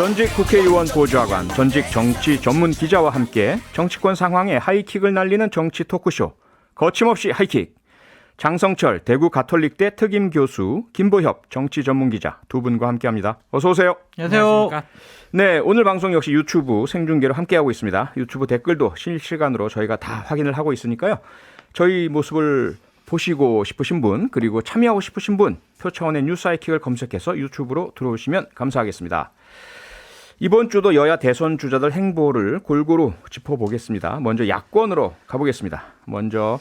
전직 국회의원 보좌관, 전직 정치 전문 기자와 함께 정치권 상황에 하이킥을 날리는 정치 토크쇼 거침없이 하이킥. 장성철 대구 가톨릭대 특임 교수, 김보협 정치 전문 기자 두 분과 함께합니다. 어서 오세요. 안녕하세요. 네, 오늘 방송 역시 유튜브 생중계로 함께하고 있습니다. 유튜브 댓글도 실시간으로 저희가 다 확인을 하고 있으니까요. 저희 모습을 보시고 싶으신 분, 그리고 참여하고 싶으신 분, 표차원의 뉴스 하이킥을 검색해서 유튜브로 들어오시면 감사하겠습니다. 이번 주도 여야 대선 주자들 행보를 골고루 짚어보겠습니다. 먼저 야권으로 가보겠습니다. 먼저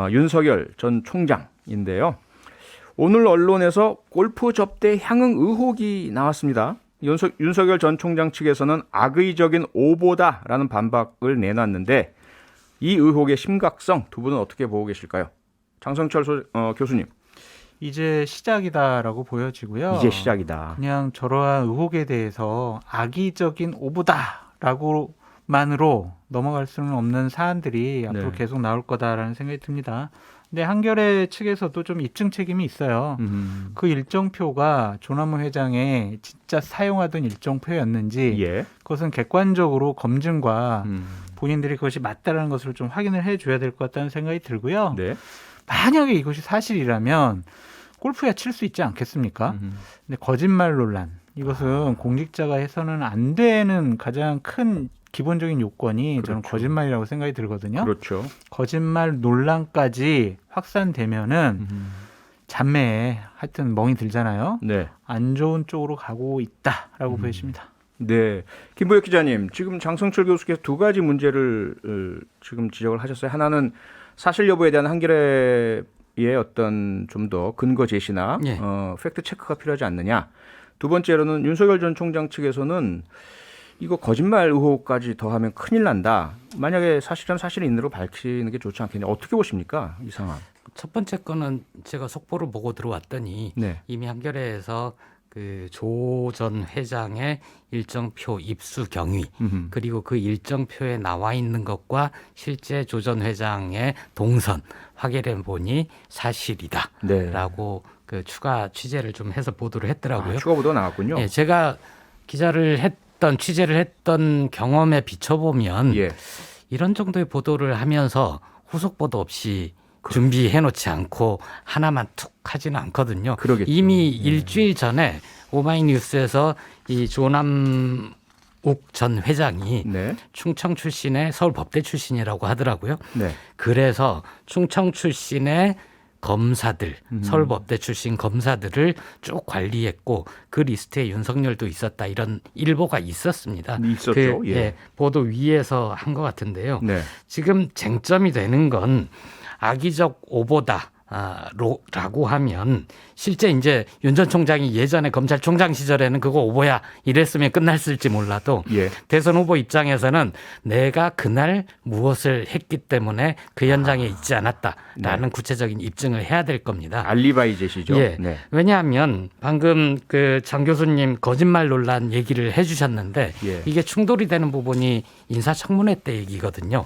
윤석열 전 총장인데요. 오늘 언론에서 골프 접대 향응 의혹이 나왔습니다. 윤석열 전 총장 측에서는 악의적인 오보다라는 반박을 내놨는데 이 의혹의 심각성 두 분은 어떻게 보고 계실까요? 장성철 교수님. 이제 시작이다라고 보여지고요. 이제 시작이다. 그냥 저러한 의혹에 대해서 악의적인 오보다라고만으로 넘어갈 수는 없는 사안들이 앞으로 계속 나올 거다라는 생각이 듭니다. 근데 한겨레 측에서도 좀 입증 책임이 있어요. 그 일정표가 조남우 회장의 진짜 사용하던 일정표였는지 그것은 객관적으로 검증과 본인들이 그것이 맞다라는 것을 좀 확인을 해줘야 될 것 같다는 생각이 들고요. 만약에 이것이 사실이라면 골프야 칠 수 있지 않겠습니까? 근데 거짓말 논란, 이것은 공직자가 해서는 안 되는 가장 큰 기본적인 요건이 저는 거짓말이라고 생각이 들거든요. 거짓말 논란까지 확산되면은 잡매에 하여튼 멍이 들잖아요. 안 좋은 쪽으로 가고 있다라고 보여집니다. 네, 김보혁 기자님, 지금 장성철 교수께서 두 가지 문제를 지금 지적을 하셨어요. 하나는 사실 여부에 대한 한겨레의 어떤 좀 더 근거 제시나 팩트 체크가 필요하지 않느냐. 두 번째로는 윤석열 전 총장 측에서는 이거 거짓말 의혹까지 더하면 큰일 난다. 만약에 사실은 사실이 있는 대로 밝히는 게 좋지 않겠냐. 어떻게 보십니까? 이 상황. 첫 번째 거는 제가 속보를 보고 들어왔더니 이미 한겨레에서 그 조 전 회장의 일정표 입수 경위 그리고 그 일정표에 나와 있는 것과 실제 조 전 회장의 동선 확인해 보니 사실이다라고 그 추가 취재를 좀 해서 보도를 했더라고요. 추가 보도 나왔군요. 예, 제가 취재를 했던 경험에 비춰보면 이런 정도의 보도를 하면서 후속 보도 없이 준비해놓지 않고 하나만 툭 하지는 않거든요. 이미 일주일 전에 오마이뉴스에서 이 조남욱 전 회장이 충청 출신의 서울법대 출신이라고 하더라고요. 그래서 충청 출신의 검사들, 서울법대 출신 검사들을 쭉 관리했고 그 리스트에 윤석열도 있었다, 이런 일보가 있었습니다. 있었죠. 보도 위에서 한 것 같은데요. 지금 쟁점이 되는 건 악의적 오보다 라고 하면 실제 이제 윤 전 총장이 예전에 검찰총장 시절에는 그거 오보야 이랬으면 끝났을지 몰라도 대선 후보 입장에서는 내가 그날 무엇을 했기 때문에 그 현장에 있지 않았다라는 구체적인 입증을 해야 될 겁니다. 알리바이 제시죠. 왜냐하면 방금 그 장 교수님 거짓말 논란 얘기를 해주셨는데 이게 충돌이 되는 부분이 인사청문회 때 얘기거든요.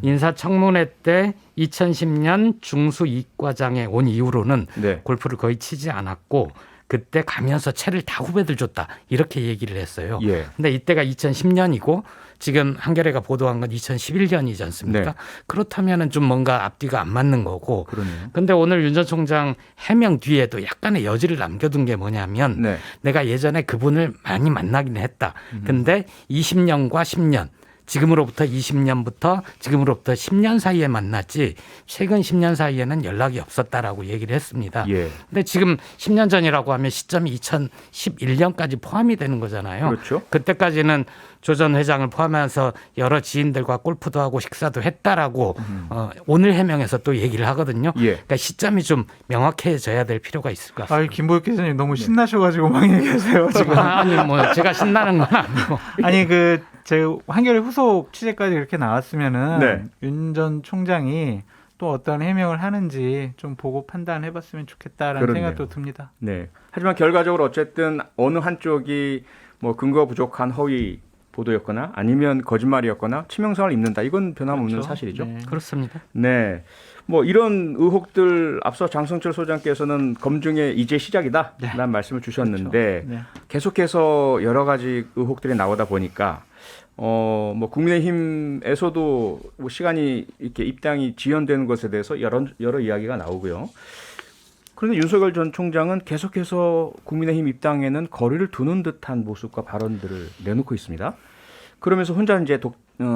인사청문회 때 2010년 중수 이과장에 온 이후로는 골프를 거의 치지 않았고 그때 가면서 채를 다 후배들 줬다 이렇게 얘기를 했어요. 근데 이때가 2010년이고 지금 한겨레가 보도한 건 2011년이지 않습니까? 그렇다면은 좀 뭔가 앞뒤가 안 맞는 거고. 그런데 오늘 윤 전 총장 해명 뒤에도 약간의 여지를 남겨둔 게 뭐냐면 내가 예전에 그분을 많이 만나긴 했다. 근데 20년과 10년 지금으로부터 20년부터 지금으로부터 10년 사이에 만났지 최근 10년 사이에는 연락이 없었다라고 얘기를 했습니다. 근데 지금 10년 전이라고 하면 시점이 2011년까지 포함이 되는 거잖아요. 그때까지는 조 전 회장을 포함해서 여러 지인들과 골프도 하고 식사도 했다라고 오늘 해명에서 또 얘기를 하거든요. 그러니까 시점이 좀 명확해져야 될 필요가 있을 것 같습니다. 김보혁 기자님 너무 신나셔가지고 막 얘기하세요 지금. 아니 뭐 제가 신나는 건 아니고. 아니 제가 한겨레 후속 취재까지 이렇게 나왔으면은 윤 전 총장이 또 어떤 해명을 하는지 좀 보고 판단해봤으면 좋겠다라는 생각도 듭니다. 하지만 결과적으로 어쨌든 어느 한쪽이 뭐 근거 부족한 허위 보도였거나 아니면 거짓말이었거나 치명상을 입는다. 이건 변함없는 그렇죠. 사실이죠. 네. 그렇습니다. 네. 뭐 이런 의혹들 앞서 장성철 소장께서는 검증의 이제 시작이다라는 말씀을 주셨는데 그렇죠. 네. 계속해서 여러 가지 의혹들이 나오다 보니까 뭐 국민의힘에서도 뭐 시간이 이렇게 입당이 지연되는 것에 대해서 여러 이야기가 나오고요. 그런데 윤석열 전 총장은 계속해서 국민의힘 입당에는 거리를 두는 듯한 모습과 발언들을 내놓고 있습니다. 그러면서 혼자 이제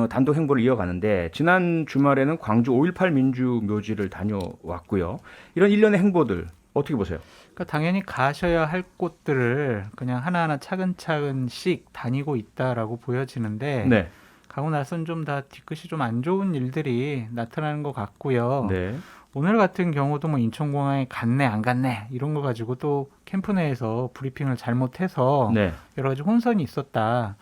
단독 행보를 이어가는데 지난 주말에는 광주 5.18 민주묘지를 다녀왔고요. 이런 일련의 행보들 어떻게 보세요? 그러니까 당연히 가셔야 할 곳들을 그냥 하나하나 차근차근씩 다니고 있다라고 보여지는데 네. 가고 나서는 좀 다 뒤끝이 좀 안 좋은 일들이 나타나는 것 같고요. 네. 오늘 같은 경우도 뭐 인천공항에 갔네 안 갔네 이런 거 가지고 또 캠프 내에서 브리핑을 잘못해서 네. 여러 가지 혼선이 있었다.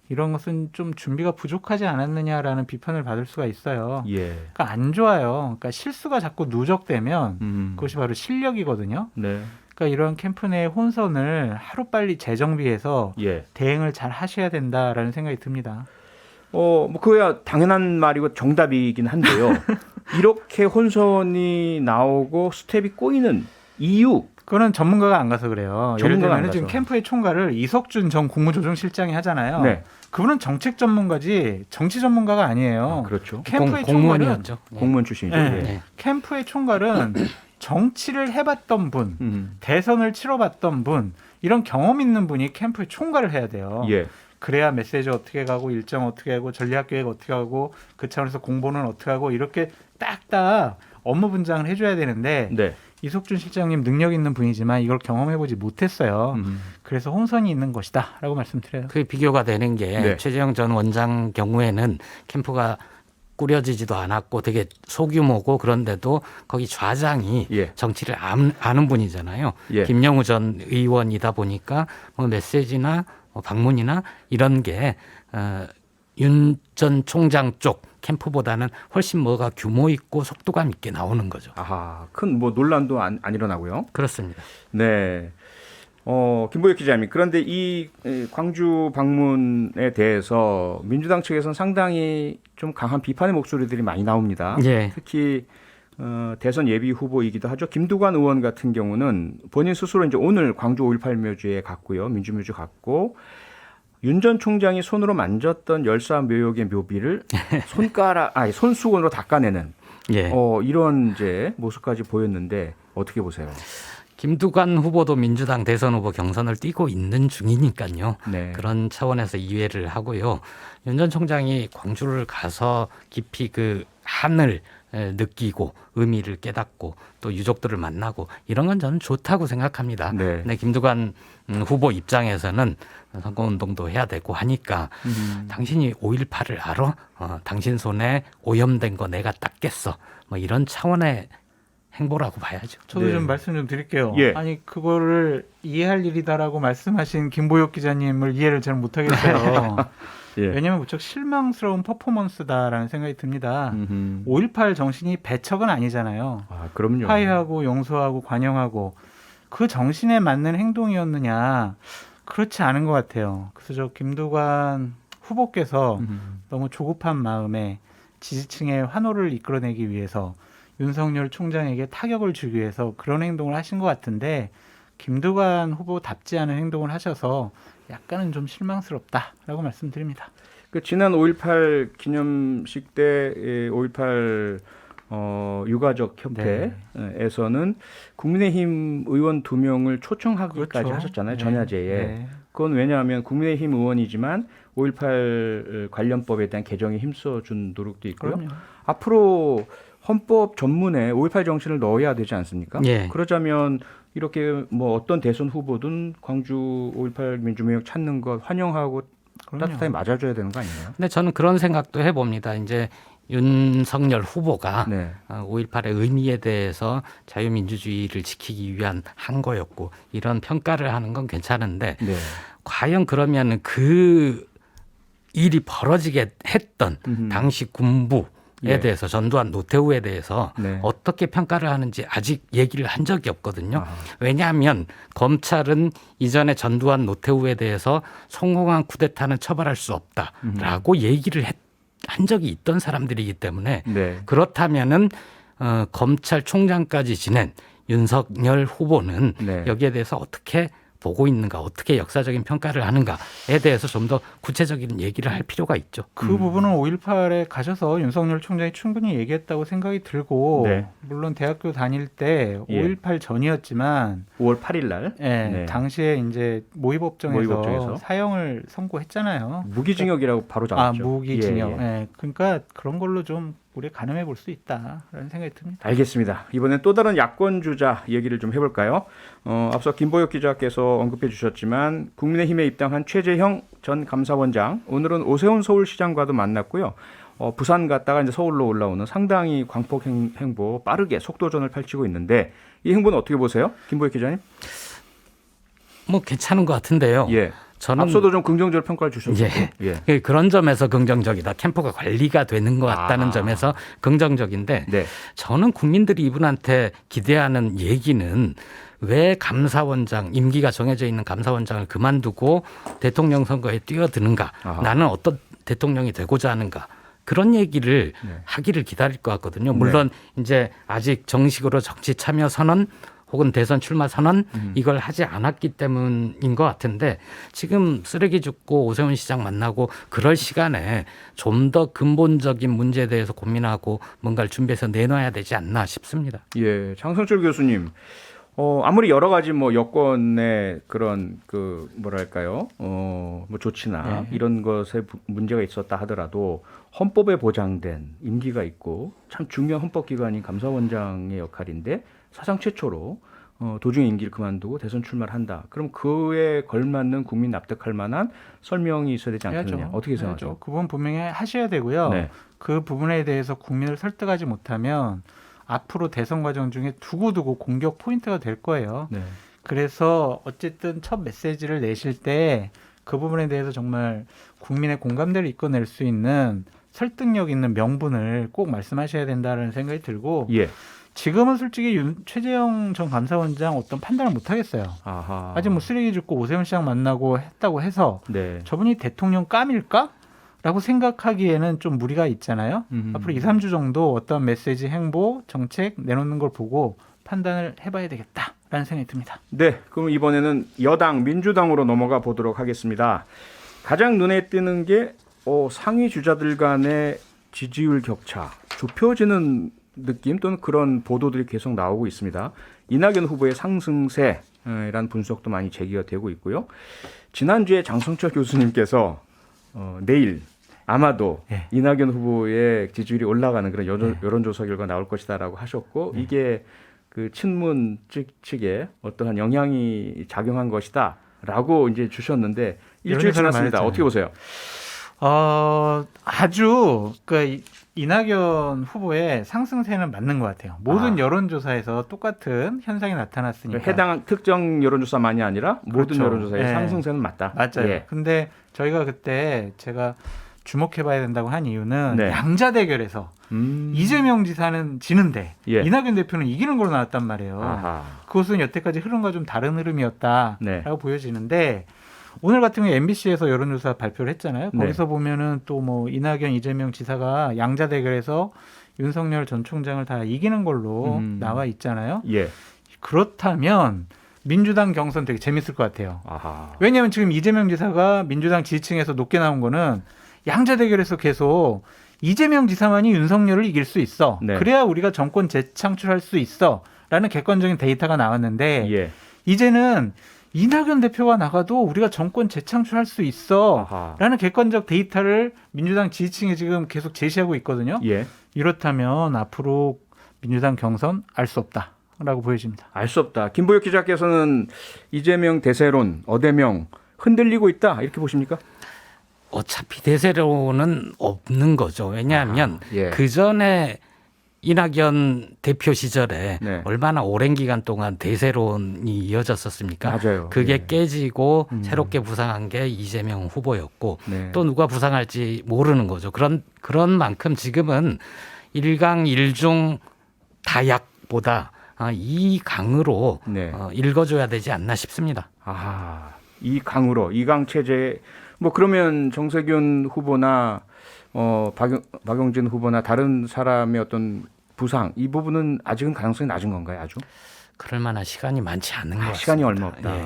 이런 것은 좀 준비가 부족하지 않았느냐라는 비판을 받을 수가 있어요. 예. 그러니까 안 좋아요. 그러니까 실수가 자꾸 누적되면 그것이 바로 실력이거든요. 네. 그러니까 이런 캠프 내의 혼선을 하루빨리 재정비해서 예. 대응을 잘 하셔야 된다라는 생각이 듭니다. 뭐 그거야 당연한 말이고 정답이긴 한데요. 이렇게 혼선이 나오고 스텝이 꼬이는 이유. 그거는 전문가가 안 가서 그래요. 예를 전문가가 안 들면 지금 가서. 캠프의 총괄을 이석준 전 국무조정실장이 하잖아요. 네. 그분은 정책 전문가지 정치 전문가가 아니에요. 그렇죠. 캠프의 총괄은 공무원이었죠. 네. 공무원 출신이죠. 네. 예. 네. 캠프의 총괄은 정치를 해봤던 분, 대선을 치러봤던 분, 이런 경험 있는 분이 캠프의 총괄을 해야 돼요. 예. 그래야 메시지 어떻게 가고 일정 어떻게 하고 전략 계획 어떻게 하고 그 차원에서 공보는 어떻게 하고 이렇게 딱딱 업무 분장을 해줘야 되는데 네. 이석준 실장님 능력 있는 분이지만 이걸 경험해보지 못했어요. 그래서 혼선이 있는 것이다라고 말씀드려요. 그 비교가 되는 게 네. 최재형 전 원장 경우에는 캠프가 꾸려지지도 않았고 되게 소규모고 그런데도 거기 좌장이 예. 정치를 아는 분이잖아요. 예. 김영우 전 의원이다 보니까 뭐 메시지나 뭐 방문이나 이런 게 윤 전 총장 쪽 캠프보다는 훨씬 뭐가 규모 있고 속도감 있게 나오는 거죠. 아하, 큰 뭐 논란도 안 일어나고요. 그렇습니다. 네. 김보혁 기자님. 그런데 이 광주 방문에 대해서 민주당 측에서는 상당히 좀 강한 비판의 목소리들이 많이 나옵니다. 예. 특히 대선 예비 후보이기도 하죠. 김두관 의원 같은 경우는 본인 스스로 이제 오늘 광주 5.18 묘지에 갔고요. 민주묘지 갔고 윤 전 총장이 손으로 만졌던 열사 묘역의 묘비를 손수건으로 닦아내는 예. 이런 이제 모습까지 보였는데 어떻게 보세요? 김두관 후보도 민주당 대선 후보 경선을 뛰고 있는 중이니까요. 네. 그런 차원에서 이해를 하고요. 윤 전 총장이 광주를 가서 깊이 그 한을 느끼고 의미를 깨닫고 또 유족들을 만나고 이런 건 저는 좋다고 생각합니다. 네. 근데 김두관 후보 입장에서는 선거운동도 해야 되고 하니까 당신이 5.18을 알아? 당신 손에 오염된 거 내가 닦겠어. 뭐 이런 차원의 행보라고 봐야죠. 저도 네. 좀 말씀 좀 드릴게요. 예. 아니 그거를 이해할 일이다라고 말씀하신 김보혁 기자님을 이해를 잘 못하겠어요. 예. 왜냐하면 무척 실망스러운 퍼포먼스다라는 생각이 듭니다. 5.18 정신이 배척은 아니잖아요. 아, 그럼요. 화해하고 용서하고 관용하고 그 정신에 맞는 행동이었느냐 그렇지 않은 것 같아요. 그래서 저 김두관 후보께서 너무 조급한 마음에 지지층의 환호를 이끌어내기 위해서 윤석열 총장에게 타격을 주기 위해서 그런 행동을 하신 것 같은데 김두관 후보답지 않은 행동을 하셔서 약간은 좀 실망스럽다라고 말씀드립니다. 그 지난 5.18 기념식 때 5.18 유가족 협회에서는 국민의힘 의원 2명을 초청하기까지 그렇죠. 하셨잖아요. 네. 전야제에. 네. 그건 왜냐하면 국민의힘 의원이지만 5.18 관련법에 대한 개정에 힘써준 노력도 있고요. 그럼요. 앞으로 헌법 전문에 5.18 정신을 넣어야 되지 않습니까? 예. 그러자면 이렇게 뭐 어떤 대선 후보든 광주 5.18 민주묘역 찾는 것 환영하고 그럼요. 따뜻하게 맞아줘야 되는 거 아니에요? 근데 저는 그런 생각도 해봅니다. 이제 윤석열 후보가 네. 5.18의 의미에 대해서 자유민주주의를 지키기 위한 한 거였고 이런 평가를 하는 건 괜찮은데 네. 과연 그러면 그 일이 벌어지게 했던 당시 군부 예. 대해서 전두환 노태우에 대해서 네. 어떻게 평가를 하는지 아직 얘기를 한 적이 없거든요. 왜냐하면 검찰은 이전에 전두환 노태우에 대해서 성공한 쿠데타는 처벌할 수 없다라고 얘기를 한 적이 있던 사람들이기 때문에 네. 그렇다면은 검찰총장까지 지낸 윤석열 후보는 네. 여기에 대해서 어떻게 보고 있는가, 어떻게 역사적인 평가를 하는가에 대해서 좀 더 구체적인 얘기를 할 필요가 있죠. 그 부분은 5.18에 가셔서 윤석열 총장이 충분히 얘기했다고 생각이 들고 네. 물론 대학교 다닐 때 예. 5.18 전이었지만 5월 8일 날 예, 네. 당시에 이제 모의법정에서 모의법정에서 사형을 선고했잖아요. 무기징역이라고 바로 잡았죠. 무기징역. 예, 예. 예. 그러니까 그런 걸로 좀 우리 가늠해 볼 수 있다라는 생각이 듭니다. 알겠습니다. 이번엔 또 다른 야권 주자 얘기를 좀 해볼까요? 앞서 김보혁 기자께서 언급해 주셨지만 국민의힘에 입당한 최재형 전 감사원장, 오늘은 오세훈 서울시장과도 만났고요. 부산 갔다가 이제 서울로 올라오는 상당히 광폭 행보 빠르게 속도전을 펼치고 있는데 이 행보는 어떻게 보세요, 김보혁 기자님? 뭐 괜찮은 것 같은데요. 예. 저는 앞서도 좀 긍정적으로 평가를 주셨죠. 예. 그런 점에서 긍정적이다. 캠프가 관리가 되는 것 같다는 점에서 긍정적인데 네. 저는 국민들이 이분한테 기대하는 얘기는 왜 감사원장, 임기가 정해져 있는 감사원장을 그만두고 대통령 선거에 뛰어드는가. 나는 어떤 대통령이 되고자 하는가. 그런 얘기를 하기를 기다릴 것 같거든요. 물론 이제 아직 정식으로 정치 참여 선언 혹은 대선 출마 선언 이걸 하지 않았기 때문인 것 같은데 지금 쓰레기 줍고 오세훈 시장 만나고 그럴 시간에 좀 더 근본적인 문제에 대해서 고민하고 뭔가를 준비해서 내놔야 되지 않나 싶습니다. 예, 장성철 교수님. 아무리 여러 가지 뭐 여권의 그런 뭐랄까요, 뭐 조치나 이런 것에 문제가 있었다 하더라도 헌법에 보장된 임기가 있고 참 중요한 헌법기관인 감사원장의 역할인데 사상 최초로 도중에 임기를 그만두고 대선 출마를 한다. 그럼 그에 걸맞는 국민 납득할 만한 설명이 있어야 되지 않겠느냐. 해야죠. 어떻게 생각하세요? 해야죠. 그 부분 분명히 하셔야 되고요. 네. 그 부분에 대해서 국민을 설득하지 못하면 앞으로 대선 과정 중에 두고두고 공격 포인트가 될 거예요. 네. 그래서 어쨌든 첫 메시지를 내실 때 그 부분에 대해서 정말 국민의 공감대를 이끌어낼 수 있는 설득력 있는 명분을 꼭 말씀하셔야 된다는 생각이 들고 예. 지금은 솔직히 최재형 전 감사원장 어떤 판단을 못 하겠어요. 아하. 아직 뭐 쓰레기 줍고 오세훈 시장 만나고 했다고 해서 네. 저분이 대통령 깜일까? 라고 생각하기에는 좀 무리가 있잖아요. 앞으로 2, 3주 정도 어떤 메시지, 행보, 정책 내놓는 걸 보고 판단을 해봐야 되겠다라는 생각이 듭니다. 네, 그럼 이번에는 여당 민주당으로 넘어가 보도록 하겠습니다. 가장 눈에 띄는 게 상위 주자들 간의 지지율 격차, 좁혀지는 느낌 또는 그런 보도들이 계속 나오고 있습니다. 이낙연 후보의 상승세라는 분석도 많이 제기가 되고 있고요. 지난주에 장성철 교수님께서 내일 아마도 이낙연 후보의 지지율이 올라가는 그런 여론조사 결과 나올 것이다라고 하셨고 이게 그 친문 측에 어떠한 영향이 작용한 것이다라고 이제 주셨는데 일주일 지났습니다. 어떻게 보세요? 아주 이낙연 후보의 상승세는 맞는 것 같아요. 모든 여론조사에서 똑같은 현상이 나타났으니까. 해당 특정 여론조사만이 아니라 모든 여론조사의 상승세는 맞다. 맞아요. 예. 근데 저희가 그때 제가 주목해봐야 된다고 한 이유는 네. 양자 대결에서 이재명 지사는 지는데 이낙연 대표는 이기는 걸로 나왔단 말이에요. 아하. 그것은 여태까지 흐름과 좀 다른 흐름이었다라고 네. 보여지는데 오늘 같은 경우에 MBC에서 여론조사 발표를 했잖아요. 거기서 네. 보면은 또 뭐 이낙연, 이재명 지사가 양자 대결에서 윤석열 전 총장을 다 이기는 걸로 나와 있잖아요. 예. 그렇다면 민주당 경선 되게 재밌을 것 같아요. 아하. 왜냐하면 지금 이재명 지사가 민주당 지지층에서 높게 나온 거는 양자 대결에서 계속 이재명 지사만이 윤석열을 이길 수 있어. 네. 그래야 우리가 정권 재창출할 수 있어. 라는 객관적인 데이터가 나왔는데 예. 이제는 이낙연 대표가 나가도 우리가 정권 재창출할 수 있어. 아하. 라는 객관적 데이터를 민주당 지지층에 지금 계속 제시하고 있거든요. 예. 이렇다면 앞으로 민주당 경선 알 수 없다. 라고 보여집니다. 알 수 없다. 김보혁 기자께서는 이재명 대세론, 어대명 흔들리고 있다. 이렇게 보십니까? 어차피 대세론은 없는 거죠. 왜냐하면 예. 그 전에 이낙연 대표 시절에 네. 얼마나 오랜 기간 동안 대세론이 이어졌었습니까? 맞아요. 그게 예. 깨지고 새롭게 부상한 게 이재명 후보였고 네. 또 누가 부상할지 모르는 거죠. 그런 만큼 지금은 1강 1중 다약보다 이 강으로 네. 읽어줘야 되지 않나 싶습니다. 아, 이 강으로 이강 체제 뭐 그러면 정세균 후보나 박용진 후보나 다른 사람의 어떤 부상 이 부분은 아직은 가능성이 낮은 건가요, 아주? 그럴 만한 시간이 많지 않은 것 같습니다. 시간이 얼마 없다. 예.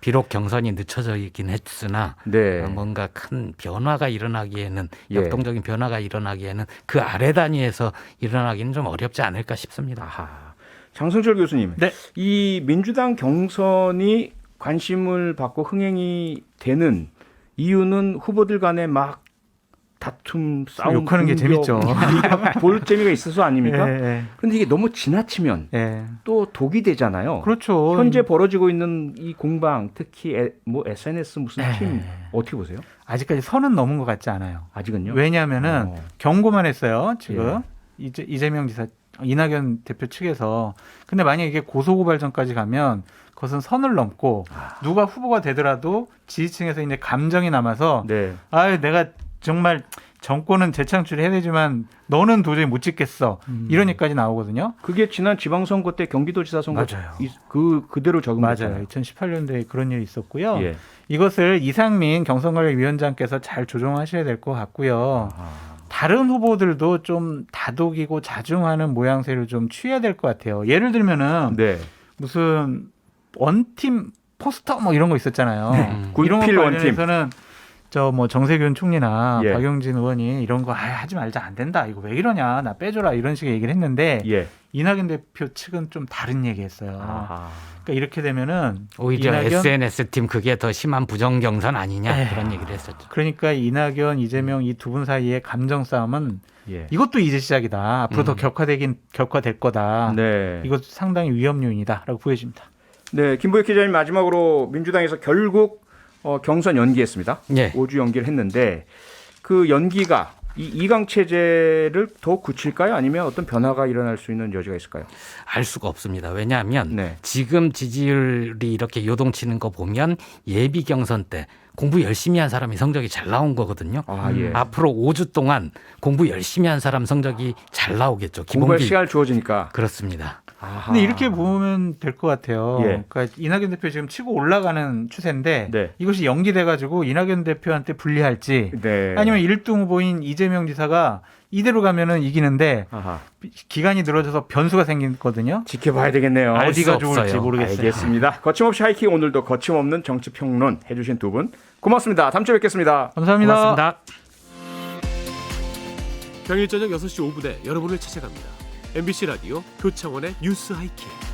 비록 경선이 늦춰져 있긴 했으나 네. 뭔가 큰 변화가 일어나기에는 예. 역동적인 변화가 일어나기에는 그 아래 단위에서 일어나기는 좀 어렵지 않을까 싶습니다. 아하. 장성철 교수님, 네. 이 민주당 경선이 관심을 받고 흥행이 되는 이유는 후보들 간에 막 다툼, 싸움, 욕하는 게 재밌죠. 이거 볼 재미가 있어서 아닙니까? 예, 그런데 이게 너무 지나치면 예. 또 독이 되잖아요. 그렇죠. 현재 벌어지고 있는 이 공방, 특히 SNS 무슨 팀 어떻게 보세요? 아직까지 선은 넘은 것 같지 않아요. 아직은요? 왜냐하면은 경고만 했어요. 지금 예. 이재명 지사, 이낙연 대표 측에서. 근데 만약 이게 고소고발전까지 가면 그것은 선을 넘고 누가 후보가 되더라도 지지층에서 이제 감정이 남아서 네. 아, 내가 정말 정권은 재창출해야 되지만 너는 도저히 못 찍겠어. 이런 얘기까지 나오거든요. 그게 지난 지방선거 때 경기도지사 선거 맞아요. 그대로 적용됐잖아요. 맞아요. 2018년도에 그런 일이 있었고요. 예. 이것을 이상민 경선관리위원장께서 잘 조정하셔야 될 것 같고요. 다른 후보들도 좀 다독이고 자중하는 모양새를 좀 취해야 될 것 같아요. 예를 들면은 네. 무슨 원팀 포스터 뭐 이런 거 있었잖아요. 이런 것 군필 원팀. 관련해서는 저 뭐 정세균 총리나 예. 박용진 의원이 이런 거 하지 말자, 안 된다. 이거 왜 이러냐. 나 빼줘라. 이런 식의 얘기를 했는데 예. 이낙연 대표 측은 좀 다른 얘기했어요. 아하. 그러니까 이렇게 되면은 오히려 이낙연? SNS 팀 그게 더 심한 부정 경선 아니냐 에휴. 그런 얘기를 했었죠. 그러니까 이낙연, 이재명 이 두 분 사이의 감정 싸움은 예. 이것도 이제 시작이다. 앞으로 더 격화될 거다. 네. 이것 상당히 위험 요인이다라고 보여집니다. 네, 김보익 기자님 마지막으로 민주당에서 결국 경선 연기했습니다. 예. 5주 연기를 했는데 그 연기가 이 이강 체제를 더 굳힐까요? 아니면 어떤 변화가 일어날 수 있는 여지가 있을까요? 알 수가 없습니다. 왜냐하면 네. 지금 지지율이 이렇게 요동치는 거 보면 예비 경선 때 공부 열심히 한 사람이 성적이 잘 나온 거거든요. 아, 예. 앞으로 5주 동안 공부 열심히 한 사람 성적이 잘 나오겠죠. 공부할 기본기 시간을 주어지니까. 그렇습니다. 아하. 근데 이렇게 보면 될 것 같아요. 예. 그러니까 이낙연 대표 지금 치고 올라가는 추세인데 네. 이것이 연기돼가지고 이낙연 대표한테 불리할지 네. 아니면 1등 후보인 이재명 지사가 이대로 가면은 이기는데 아하. 기간이 늘어져서 변수가 생기거든요. 지켜봐야 되겠네요. 알 어디가 수 좋을지 없어요. 모르겠어요. 알겠습니다. 거침없이 하이킥 오늘도 거침없는 정치평론 해주신 두 분 고맙습니다. 다음 주에 뵙겠습니다. 감사합니다. 고맙습니다. 평일 저녁 6시 5분에 여러분을 찾아갑니다. MBC 라디오 표창원의 뉴스 하이킥.